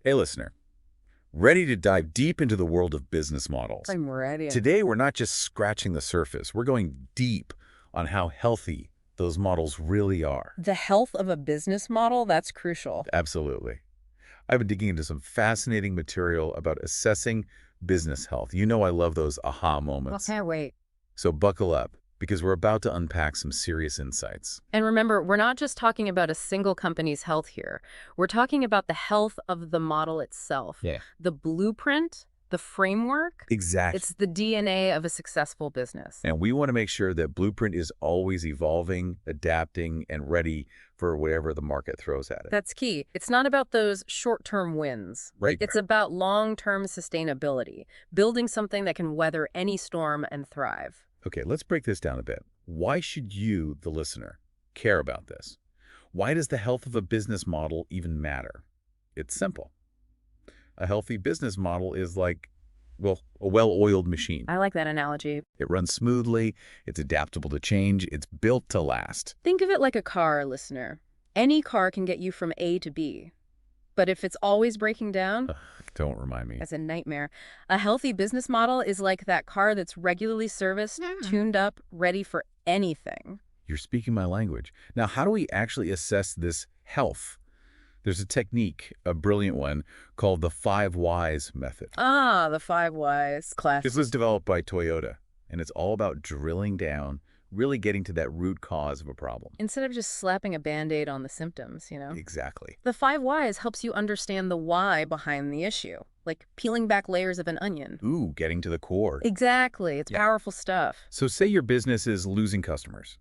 Hey, listener, ready to dive deep into the world of business models? I'm ready. Today, we're not just scratching the surface. We're going deep on how healthy those models really are. The health of a business model, that's crucial. Absolutely. I've been digging into some fascinating material about assessing business health. You know I love those aha moments. Okay, wait. So buckle up, because we're about to unpack some serious insights. And remember, we're not just talking about a single company's health here. We're talking about the health of the model itself. Yeah. The blueprint, the framework. Exactly. It's the DNA of a successful business. And we want to make sure that Blueprint is always evolving, adapting, and ready for whatever the market throws at it. That's key. It's not about those short-term wins. Right. It's about long-term sustainability, building something that can weather any storm and thrive. Okay, let's break this down a bit. Why should you, the listener, care about this? Why does the health of a business model even matter? It's simple. A healthy business model is like, well, a well-oiled machine. I like that analogy. It runs smoothly, it's adaptable to change, it's built to last. Think of it like a car, listener. Any car can get you from A to B. But if it's always breaking down, Don't remind me. that's a nightmare. A healthy business model is like that car that's regularly serviced, tuned up, ready for anything. You're speaking my language. Now, how do we actually assess this health? There's a technique, a brilliant one, called the 5 Whys method. Ah, the 5 Whys. Classic. This was developed by Toyota, and it's all about drilling down, really getting to that root cause of a problem. Instead of just slapping a Band-Aid on the symptoms, Exactly. The 5 Whys helps you understand the why behind the issue, like peeling back layers of an onion. Ooh, getting to the core. Exactly. It's Yeah. powerful stuff. So say your business is losing customers.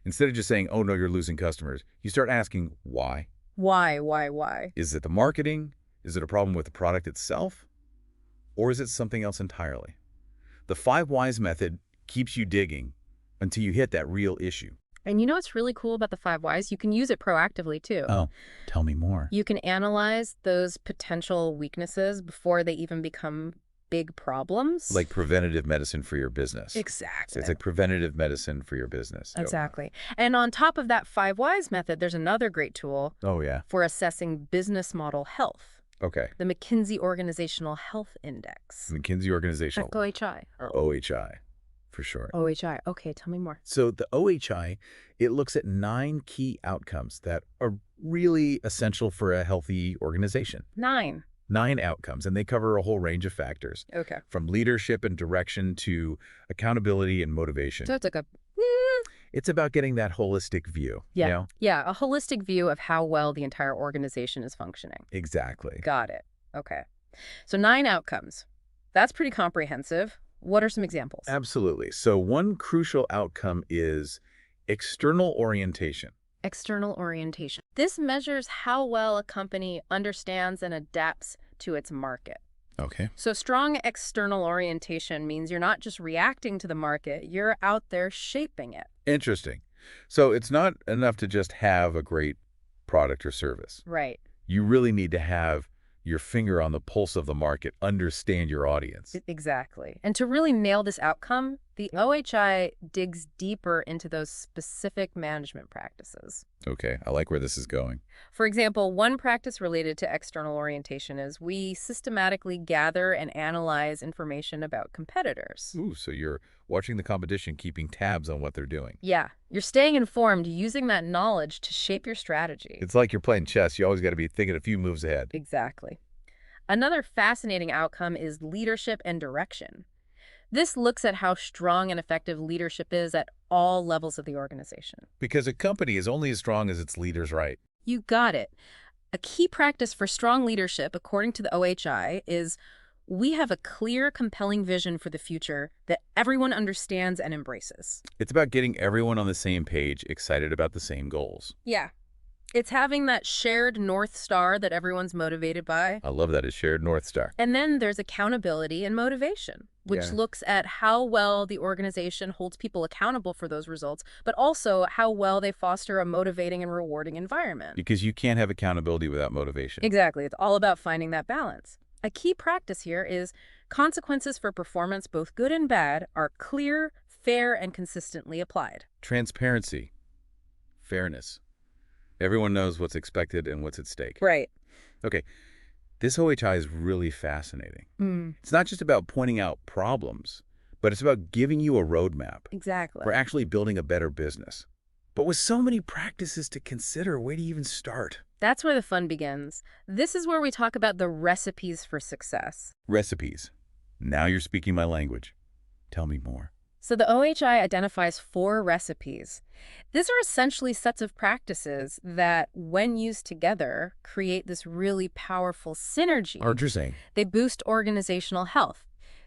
Instead of just saying, oh no, you're losing customers, you start asking why. Why? Is it the marketing? Is it a problem with the product itself? Or is it something else entirely? The 5 Whys method keeps you digging until you hit that real issue. And you know what's really cool about the 5 Whys? You can use it proactively, too. Oh, tell me more. You can analyze those potential weaknesses before they even become big problems. Like preventative medicine for your business. Exactly. It's like preventative medicine for your business. Exactly. And on top of that 5 Whys method, there's another great tool Oh, yeah. for assessing business model health, Okay. the McKinsey Organizational Health Index. McKinsey Organizational. OHI. OHI, for short. OHI. Okay, tell me more. So the OHI, it looks at 9 key outcomes that are really essential for a healthy organization. 9. 9 outcomes, and they cover a whole range of factors, Okay. from leadership and direction to accountability and motivation. So it's like a... It's about getting that holistic view. Yeah. You know? Yeah, a holistic view of how well the entire organization is functioning. Exactly. Got it. Okay. So 9 outcomes. That's pretty comprehensive. What are some examples? Absolutely. So one crucial outcome is external orientation. External orientation. This measures how well a company understands and adapts to its market. Okay. So strong external orientation means you're not just reacting to the market, you're out there shaping it. Interesting. So it's not enough to just have a great product or service. Right. You really need to have your finger on the pulse of the market, understand your audience. Exactly. And to really nail this outcome, the OHI digs deeper into those specific management practices. Okay, I like where this is going. For example, one practice related to external orientation is we systematically gather and analyze information about competitors. Ooh, so you're watching the competition, keeping tabs on what they're doing. Yeah, you're staying informed, using that knowledge to shape your strategy. It's like you're playing chess. You always got to be thinking a few moves ahead. Exactly. Another fascinating outcome is leadership and direction. This looks at how strong and effective leadership is at all levels of the organization. Because a company is only as strong as its leaders, right? You got it. A key practice for strong leadership, according to the OHI, is we have a clear, compelling vision for the future that everyone understands and embraces. It's about getting everyone on the same page, excited about the same goals. Yeah. It's having that shared North Star that everyone's motivated by. I love that, a shared North Star. And then there's accountability and motivation, which Yeah. looks at how well the organization holds people accountable for those results, but also how well they foster a motivating and rewarding environment. Because you can't have accountability without motivation. Exactly. It's all about finding that balance. A key practice here is consequences for performance, both good and bad, are clear, fair, and consistently applied. Transparency. Fairness. Everyone knows what's expected and what's at stake. Right. Okay. This OHI is really fascinating. Mm, It's not just about pointing out problems, but it's about giving you a roadmap exactly. for actually building a better business. But with so many practices to consider, where do you even start? That's where the fun begins. This is where we talk about the recipes for success. Recipes. Now you're speaking my language. Tell me more. So the OHI identifies 4 recipes. These are essentially sets of practices that, when used together, create this really powerful synergy. Interesting. They boost organizational health.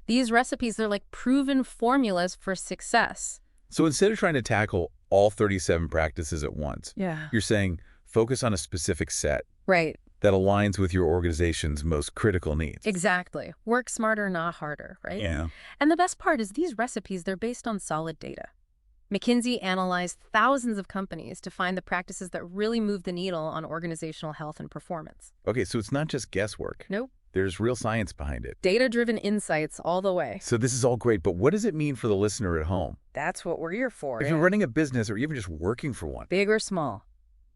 These recipes, they're like proven formulas for success. So instead of trying to tackle all 37 practices at once, Yeah. you're saying focus on a specific set Right. that aligns with your organization's most critical needs. Exactly. Work smarter, not harder, right? Yeah. And the best part is these recipes, they're based on solid data. McKinsey analyzed thousands of companies to find the practices that really move the needle on organizational health and performance. Okay, so it's not just guesswork. Nope. There's real science behind it. Data-driven insights all the way. So this is all great, but what does it mean for the listener at home? That's what we're here for. If you're running a business or even just working for one, Big or small.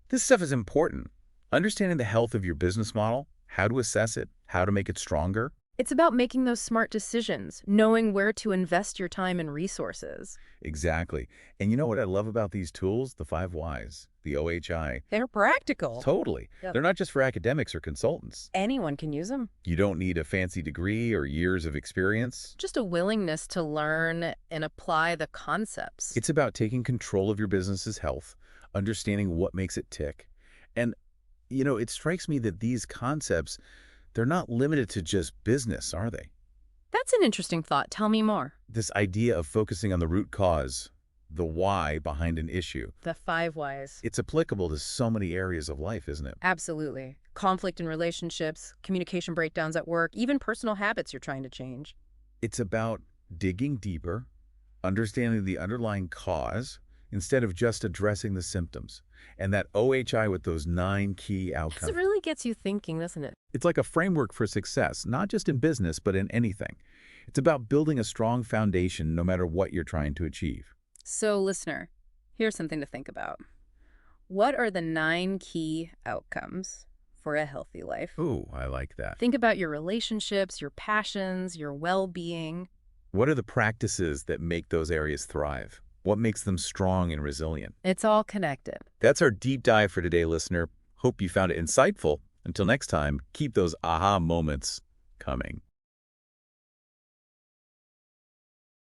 this stuff is important. Understanding the health of your business model, how to assess it, how to make it stronger. It's about making those smart decisions, knowing where to invest your time and resources. Exactly. And you know what I love about these tools? The 5 Whys, the OHI. They're practical. Totally. Yep. They're not just for academics or consultants. Anyone can use them. You don't need a fancy degree or years of experience. Just a willingness to learn and apply the concepts. It's about taking control of your business's health, understanding what makes it tick. And, it strikes me that these concepts, they're not limited to just business, are they? That's an interesting thought. Tell me more. This idea of focusing on the root cause, the why behind an issue, The 5 Whys. it's applicable to so many areas of life, isn't it? Absolutely. Conflict in relationships, communication breakdowns at work, even personal habits you're trying to change. It's about digging deeper, understanding the underlying cause, instead of just addressing the symptoms. And that OHI with those 9 key outcomes. It really gets you thinking, doesn't it? It's like a framework for success, not just in business, but in anything. It's about building a strong foundation no matter what you're trying to achieve. So, listener, here's something to think about. What are the 9 key outcomes for a healthy life? Ooh, I like that. Think about your relationships, your passions, your well-being. What are the practices that make those areas thrive? What makes them strong and resilient? It's all connected. That's our deep dive for today, listener. Hope you found it insightful. Until next time, keep those aha moments coming.